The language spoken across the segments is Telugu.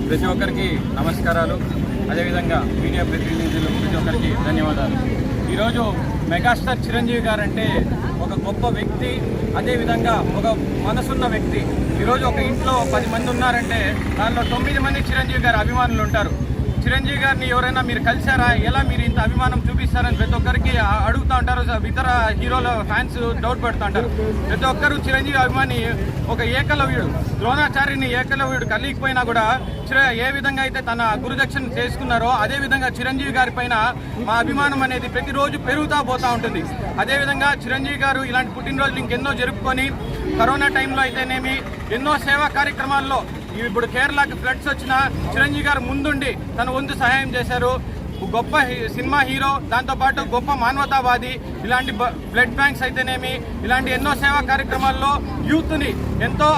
ప్రతి ఒక్కరికి నమస్కారాలు. అదేవిధంగా మీడియా ప్రతినిధులు ప్రతి ఒక్కరికి ధన్యవాదాలు. ఈరోజు మెగాస్టార్ చిరంజీవి గారంటే ఒక గొప్ప వ్యక్తి, అదేవిధంగా ఒక మనసున్న వ్యక్తి. ఈరోజు ఒక ఇంట్లో 10 మంది ఉన్నారంటే దానిలో 9 మంది చిరంజీవి గారి అభిమానులు ఉంటారు. చిరంజీవి గారిని ఎవరైనా మీరు కలిశారా, ఎలా మీరు ఇంత అభిమానం చూపిస్తారని ప్రతి ఒక్కరికి అడుగుతూ ఉంటారు. ఇతర హీరోల ఫ్యాన్స్ డౌట్ పడుతూ ఉంటారు. ప్రతి ఒక్కరు చిరంజీవి అభిమాని ఒక ఏకలవ్యుడు, ద్రోణాచార్యుని ఏకలవ్యుడు కలిగిపోయినా కూడా ఏ విధంగా అయితే తన గురుదక్షిణ చేసుకున్నారో అదేవిధంగా చిరంజీవి గారి పైన మా అభిమానం అనేది ప్రతిరోజు పెరుగుతూ పోతూ ఉంటుంది. అదేవిధంగా చిరంజీవి గారు ఇలాంటి పుట్టినరోజులు ఇంకెన్నో జరుపుకొని కరోనా టైంలో అయితేనేమి ఎన్నో సేవా కార్యక్రమాల్లో, ఇప్పుడు కేరళకి ఫ్లడ్స్ వచ్చినా చిరంజీవి గారు ముందుండి తన వంతు సహాయం చేశారు. గొప్ప సినిమా హీరో, దాంతోపాటు గొప్ప మానవతావాది. ఇలాంటి బ్లడ్ బ్యాంక్స్ అయితేనేమి ఇలాంటి ఎన్నో సేవా కార్యక్రమాల్లో యూత్ని ఎంతో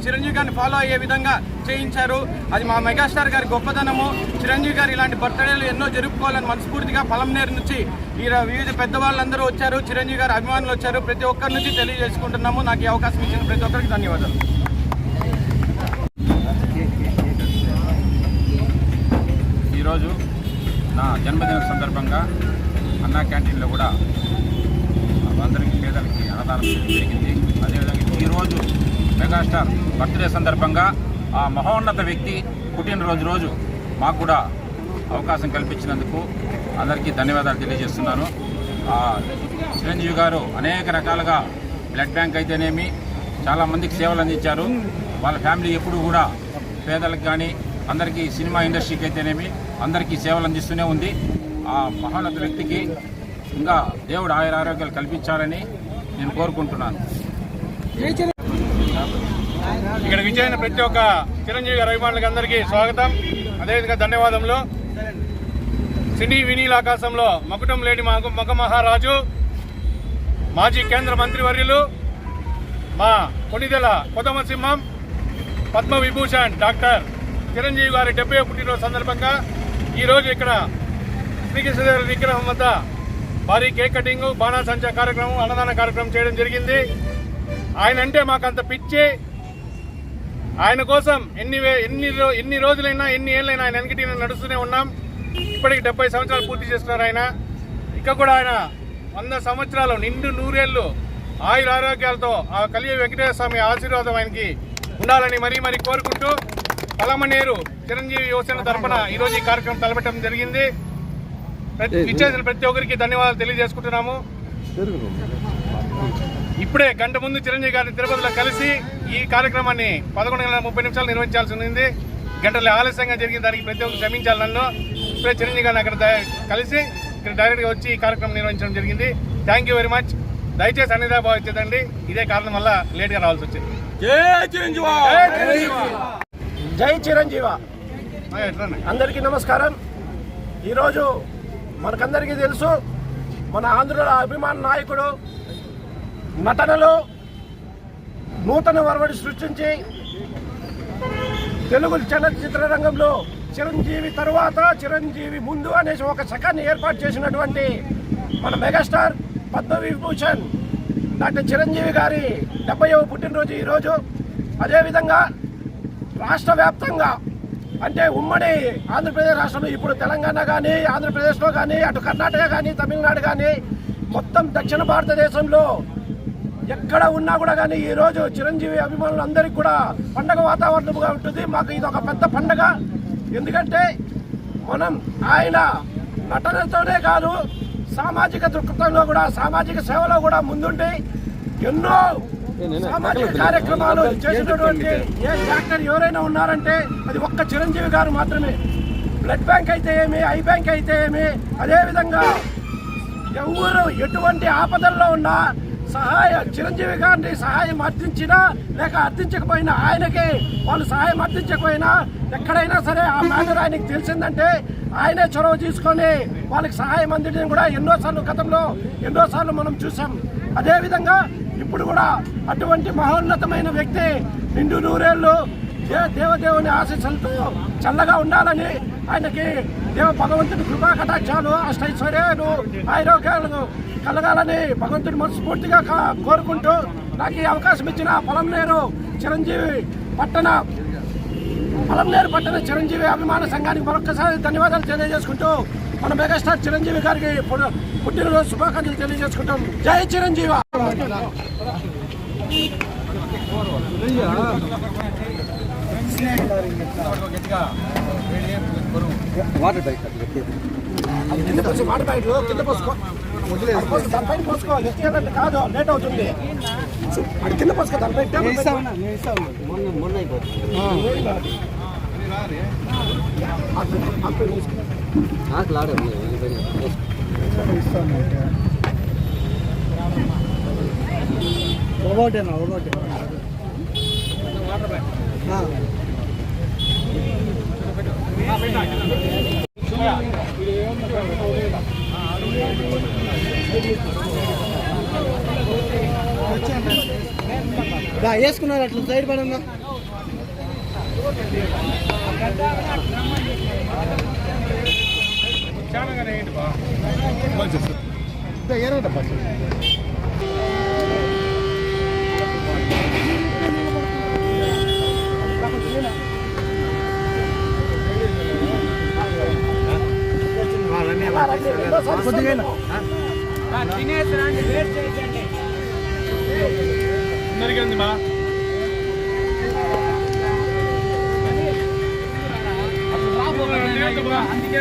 చిరంజీవి గారిని ఫాలో అయ్యే విధంగా చేయించారు. అది మా మెగాస్టార్ గారి గొప్పతనము. చిరంజీవి గారు ఇలాంటి బర్త్డేలు ఎన్నో జరుపుకోవాలని మనస్ఫూర్తిగా పొలంనేరు నుంచి వివిధ పెద్దవాళ్ళందరూ వచ్చారు, చిరంజీవి గారి అభిమానులు వచ్చారు. ప్రతి ఒక్కరి నుంచి తెలియజేసుకుంటున్నాము. నాకు ఈ అవకాశం ఇచ్చిన ప్రతి ఒక్కరికి ధన్యవాదాలు. ఈరోజు నా జన్మదినం సందర్భంగా అన్నా క్యాంటీన్లో కూడా అందరికీ పేదలకి అన్నదానం జరిగింది. అదేవిధంగా ఈరోజు మెగాస్టార్ బర్త్డే సందర్భంగా ఆ మహోన్నత వ్యక్తి పుట్టినరోజు మాకు కూడా అవకాశం కల్పించినందుకు అందరికీ ధన్యవాదాలు తెలియజేస్తున్నాను. చిరంజీవి గారు అనేక రకాలుగా బ్లడ్ బ్యాంక్ అయితేనేమి చాలామందికి సేవలు అందించారు. వాళ్ళ ఫ్యామిలీ ఎప్పుడు కూడా పేదలకు కానీ అందరికీ సినిమా ఇండస్ట్రీకి అయితేనేమి అందరికీ సేవలు అందిస్తూనే ఉంది. ఆ మహోన్నత వ్యక్తికి ఇంకా దేవుడు ఆరోగ్యాలు కల్పించాలని నేను కోరుకుంటున్నాను. ఇక్కడ విజయన ప్రతి ఒక్క చిరంజీవి గారి అభిమానులకి అందరికీ స్వాగతం, అదేవిధంగా ధన్యవాదములు. సినీ వినీల ఆకాశంలో మకుటం లేని మగ మహారాజు, మాజీ కేంద్ర మంత్రివర్యులు, మా కొణిదెల కొదమ సింహం, పద్మ విభూషణ్ డాక్టర్ చిరంజీవి గారి 70వ పుట్టినరోజు సందర్భంగా ఈరోజు ఇక్కడ శ్రీకృష్ణదేవరాయ విగ్రహం వద్ద భారీ కేక్ కటింగ్, బాణాసంచా కార్యక్రమం, అన్నదాన కార్యక్రమం చేయడం జరిగింది. ఆయన అంటే మాకంత పిచ్చి. ఆయన కోసం ఎన్ని రోజులైనా ఎన్ని ఏళ్ళైనా ఆయన వెనకటి నడుస్తూనే ఉన్నాం. ఇప్పటికి 70 సంవత్సరాలు పూర్తి చేస్తున్నారు ఆయన. ఇక కూడా ఆయన 100 సంవత్సరాలు నిండు 100 ఏళ్ళు ఆయుర ఆరోగ్యాలతో ఆ కలియుగ వెంకటేశ్వర స్వామి ఆశీర్వాదం ఆయనకి ఉండాలని మరీ కోరుకుంటూ పలమనేరు చిరంజీవి యువసేన తరఫున ఈరోజు ఈ కార్యక్రమం తలపెట్టడం జరిగింది. ఇచ్చేసిన ప్రతి ఒక్కరికి ధన్యవాదాలు తెలియజేసుకుంటున్నాము. ఇప్పుడే గంట ముందు చిరంజీవి గారిని తిరుపతిలో కలిసి ఈ కార్యక్రమాన్ని 11:30 నిర్వహించాల్సి ఉంది. గంటల ఆలస్యంగా జరిగిన దానికి ప్రతి ఒక్కరు క్షమించాలి నన్ను. ఇప్పుడే చిరంజీవి గారిని అక్కడ కలిసి ఇక్కడ డైరెక్ట్గా వచ్చి ఈ కార్యక్రమం నిర్వహించడం జరిగింది. Thank you very much. దయచేసి అన్నిదా భావించదండి, ఇదే కారణం వల్ల లేట్గా రావాల్సి వచ్చింది. జై చిరంజీవ. అందరికీ నమస్కారం. ఈరోజు మనకందరికీ తెలుసు, మన ఆంధ్రుల అభిమాన నాయకుడు నటనలో నూతన వరవడి సృష్టించి తెలుగు చలనచిత్ర రంగంలో చిరంజీవి తరువాత చిరంజీవి ముందు అనేసి ఒక శకాన్ని ఏర్పాటు చేసినటువంటి మన మెగాస్టార్ పద్మవిభూషణ్ డాక్టర్ చిరంజీవి గారి 70వ పుట్టినరోజు ఈరోజు. అదేవిధంగా రాష్ట్ర వ్యాప్తంగా అంటే ఉమ్మడి ఆంధ్రప్రదేశ్ రాష్ట్రంలో ఇప్పుడు తెలంగాణ కానీ ఆంధ్రప్రదేశ్లో కానీ అటు కర్ణాటక కానీ తమిళనాడు కానీ మొత్తం దక్షిణ భారతదేశంలో ఎక్కడ ఉన్నా కూడా కానీ ఈరోజు చిరంజీవి అభిమానులందరికీ కూడా పండగ వాతావరణంగా ఉంటుంది. మాకు ఇది ఒక పెద్ద పండగ. ఎందుకంటే మనం ఆయన నటనతోనే కాదు, సామాజిక దృక్పథంలో కూడా సామాజిక సేవలో కూడా ముందుండి ఎన్నో సామాజిక కార్యక్రమాలు చేసినటువంటి ఏ యాక్టర్ ఎవరైనా ఉన్నారంటే అది ఒక్క చిరంజీవి గారు మాత్రమే. బ్లడ్ బ్యాంక్ అయితే ఏమి, ఐ బ్యాంక్ అయితే ఏమి, అదేవిధంగా ఎవరు ఎటువంటి ఆపదల్లో ఉన్నా చిరంజీవి గారిని సహాయం అర్థించినా లేక అర్థించకపోయినా ఆయనకి వాళ్ళు సహాయం అర్థించకపోయినా ఎక్కడైనా సరే ఆ మ్యాటర్ ఆయనకి తెలిసిందంటే ఆయనే చొరవ తీసుకొని వాళ్ళకి సహాయం అందించడం కూడా గతంలో ఎన్నోసార్లు మనం చూసాం. అదేవిధంగా ఇప్పుడు కూడా అటువంటి మహోన్నతమైన వ్యక్తి నిండు నూరేళ్లు దేవదేవుని ఆశీస్సులతో చల్లగా ఉండాలని, ఆయనకి భగవంతుని కృపా కటాక్షాలు అష్టైశ్వర్యాలు ఆరోగ్యాలు కలగాలని భగవంతుని మనస్ఫూర్తిగా కోరుకుంటూ నాకు ఈ అవకాశం ఇచ్చిన పొలంనేరు పట్టణ చిరంజీవి అభిమాన సంఘానికి మరొక్కసారి ధన్యవాదాలు తెలియజేసుకుంటూ మన మెగాస్టార్ చిరంజీవి గారికి పుట్టినరోజు శుభాకాంక్షలు తెలియజేసుకుంటాం. జై చిరంజీవి. వాటర్ బ్యాగ్ కింద పోసుకో, దానిపైన పోసుకో. ఎత్తినట్టు కాదు, లేట్ అవుతుంది. అది కింద పోసుకో, దానిపై మొన్న ఒకటేనా వేసుకున్నారు అట్లా సైడ్ పడంగా. అందరికీ బా అందుకే